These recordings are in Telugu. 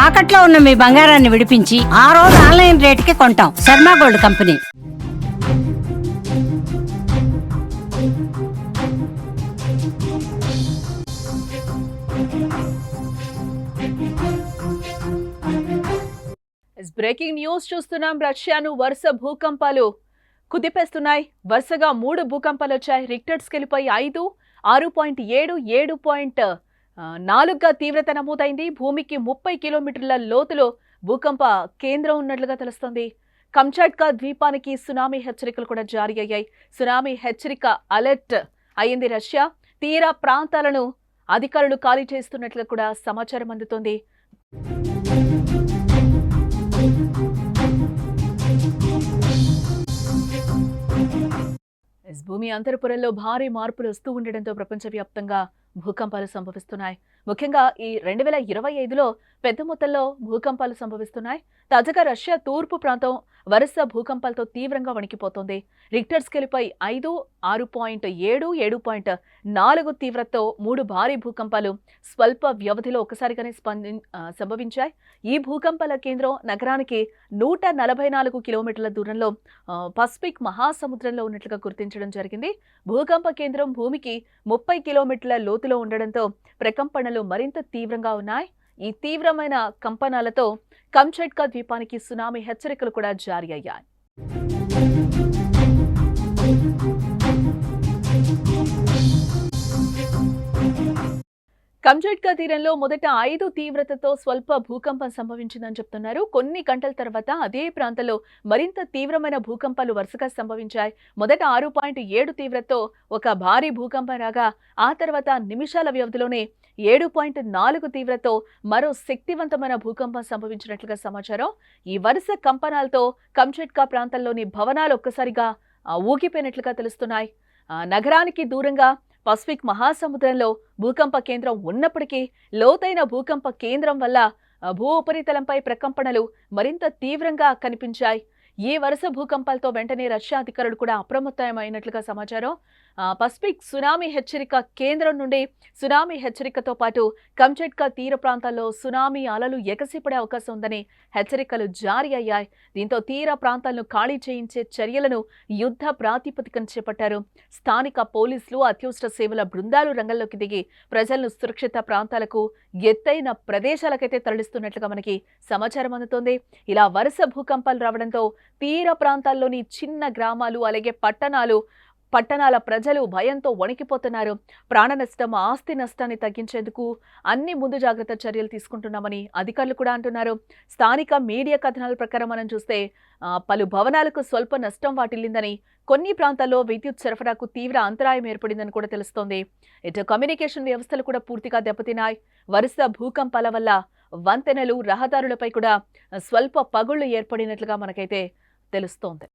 తాకట్లో ఉన్న మీ బంగారాన్ని విడిపించి ఆ రోజు ఆన్లైన్ రేటుకి కొంటాం. Sharma gold company. Breaking news చూస్తున్నాం. రష్యాను వరుస భూకంపాలు కుదిపేస్తున్నాయి. వరుసగా 3 భూకంపాలు వచ్చాయి. రిక్టర్ స్కేల్పై 5, 6.7, 7.4గా తీవ్రత నమోదైంది. భూమికి 30 కిలోమీటర్ల లోతులో భూకంప కేంద్రం ఉన్నట్లుగా తెలుస్తోంది. కంచాట్కా ద్వీపానికి సునామీ హెచ్చరికలు కూడా జారీ అయ్యాయి. సునామీ హెచ్చరిక అలర్ట్ అయింది. రష్యా తీర ప్రాంతాలను అధికారులు ఖాళీ చేస్తున్నట్లుగా కూడా సమాచారం అందుతోంది. భూమి అంతర్పురంలో భారీ మార్పులు వస్తూ ఉండడంతో ప్రపంచవ్యాప్తంగా భూకంపాలు సంభవిస్తున్నాయి. ముఖ్యంగా ఈ 2025లో పెద్ద మొత్తంలో భూకంపాలు సంభవిస్తున్నాయి. తాజాగా రష్యా తూర్పు ప్రాంతం వరుస భూకంపాలతో తీవ్రంగా వణికిపోతోంది. రిక్టర్ స్కేల్పై 5, 6.7, 7.4 తీవ్రతతో 3 భారీ భూకంపాలు స్వల్ప వ్యవధిలో ఒకసారిగానే సంభవించాయి. ఈ భూకంపాల కేంద్రం నగరానికి 144 కిలోమీటర్ల దూరంలో పసిఫిక్ మహాసముద్రంలో ఉన్నట్లుగా గుర్తించడం జరిగింది. భూకంప కేంద్రం భూమికి 30 కిలోమీటర్ల లోతులో ఉండడంతో ప్రకంపనలు మరింత తీవ్రంగా ఉన్నాయి. ఈ తీవ్రమైన కంపనాలతో కంచాట్కా ద్వీపానికి సునామీ హెచ్చరికలు కూడా జారీ అయ్యాయి. కంచాట్కా తీరంలో మొదట 5 తీవ్రతతో స్వల్ప భూకంపం సంభవించిందని చెప్తున్నారు. కొన్ని గంటల తర్వాత అదే ప్రాంతంలో మరింత తీవ్రమైన భూకంపాలు వరుసగా సంభవించాయి. మొదట 6.7 తీవ్రతతో ఒక భారీ భూకంపం రాగా ఆ తర్వాత నిమిషాల వ్యవధిలోనే 7.4 తీవ్రతతో మరో శక్తివంతమైన భూకంపం సంభవించినట్లుగా సమాచారం. ఈ వరుస కంపనాలతో కంచాట్కా ప్రాంతంలోని భవనాలు ఒక్కసారిగా ఊగిపోయినట్లుగా తెలుస్తున్నాయి. నగరానికి దూరంగా పసిఫిక్ మహాసముద్రంలో భూకంప కేంద్రం ఉన్నప్పటికీ లోతైన భూకంప కేంద్రం వల్ల భూ ఉపరితలంపై ప్రకంపనలు మరింత తీవ్రంగా కనిపించాయి. ఈ వరుస భూకంపాలతో వెంటనే రష్యా అధికారులు కూడా అప్రమత్తమైనట్లుగా సమాచారం. పసిఫిక్ సునామీ హెచ్చరిక కేంద్రం నుండి సునామీ హెచ్చరికతో పాటు కంచాట్కా తీర ప్రాంతాల్లో సునామీ అలలు ఎగసిపడే అవకాశం ఉందని హెచ్చరికలు జారీ అయ్యాయి. దీంతో తీర ప్రాంతాలను ఖాళీ చేయించే చర్యలను యుద్ధ ప్రాతిపదికన చేపట్టారు. స్థానిక పోలీసులు, అత్యవసర సేవల బృందాలు రంగంలోకి దిగి ప్రజలను సురక్షిత ప్రాంతాలకు, ఎత్తైన ప్రదేశాలకైతే తరలిస్తున్నట్లుగా మనకి సమాచారం అందుతోంది. ఇలా వరుస భూకంపాలు రావడంతో తీర ప్రాంతాల్లోని చిన్న గ్రామాలు అలాగే పట్టణాల ప్రజలు భయంతో వణికిపోతున్నారు. ప్రాణ నష్టం, ఆస్తి నష్టాన్ని తగ్గించేందుకు అన్ని ముందు జాగ్రత్త చర్యలు తీసుకుంటున్నామని అధికారులు కూడా అంటున్నారు. స్థానిక మీడియా కథనాల ప్రకారం మనం చూస్తే పలు భవనాలకు స్వల్ప నష్టం వాటిల్లిందని, కొన్ని ప్రాంతాల్లో విద్యుత్ సరఫరాకు తీవ్ర అంతరాయం ఏర్పడిందని కూడా తెలుస్తోంది. ఇటు కమ్యూనికేషన్ వ్యవస్థలు కూడా పూర్తిగా దెబ్బతిన్నాయి. వరుస భూకంపాల వల్ల వంతెనలు, రహదారులపై కూడా స్వల్ప పగుళ్లు ఏర్పడినట్లుగా మనకైతే తెలుస్తోంది.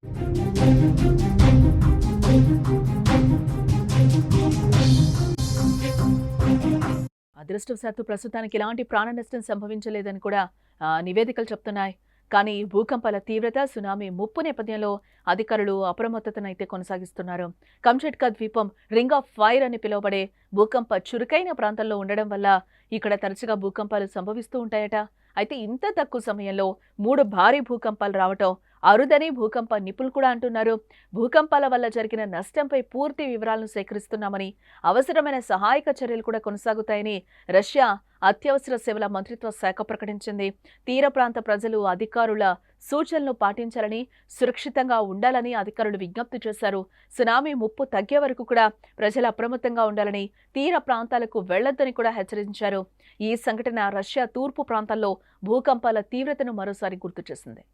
అదృష్టవశాత్తు ప్రస్తుతానికి ఎలాంటి ప్రాణ నష్టం సంభవించలేదని కూడా నివేదికలు చెప్తున్నాయి. కానీ భూకంపాల తీవ్రత, సునామీ ముప్పు నేపథ్యంలో అధికారులు అప్రమత్తతనైతే కొనసాగిస్తున్నారు. కంచాట్కా ద్వీపం రింగ్ ఆఫ్ ఫైర్ అని పిలువబడే భూకంప చురుకైన ప్రాంతంలో ఉండడం వల్ల ఇక్కడ తరచుగా భూకంపాలు సంభవిస్తూ ఉంటాయట. అయితే ఇంత తక్కువ సమయంలో 3 భారీ భూకంపాలు రావటం అరుదని భూకంప నిపుణులు కూడా అంటున్నారు. భూకంపాల వల్ల జరిగిన నష్టంపై పూర్తి వివరాలను సేకరిస్తున్నామని, అవసరమైన సహాయక చర్యలు కూడా కొనసాగుతాయని రష్యా అత్యవసర సేవల మంత్రిత్వ శాఖ ప్రకటించింది. తీర ప్రాంత ప్రజలు అధికారుల సూచనలు పాటించాలని, సురక్షితంగా ఉండాలని అధికారులు విజ్ఞప్తి చేశారు. సునామీ ముప్పు తగ్గే వరకు కూడా ప్రజలు అప్రమత్తంగా ఉండాలని, తీర ప్రాంతాలకు వెళ్లొద్దని కూడా హెచ్చరించారు. ఈ సంఘటన రష్యా తూర్పు ప్రాంతాల్లో భూకంపాల తీవ్రతను మరోసారి గుర్తు చేసింది.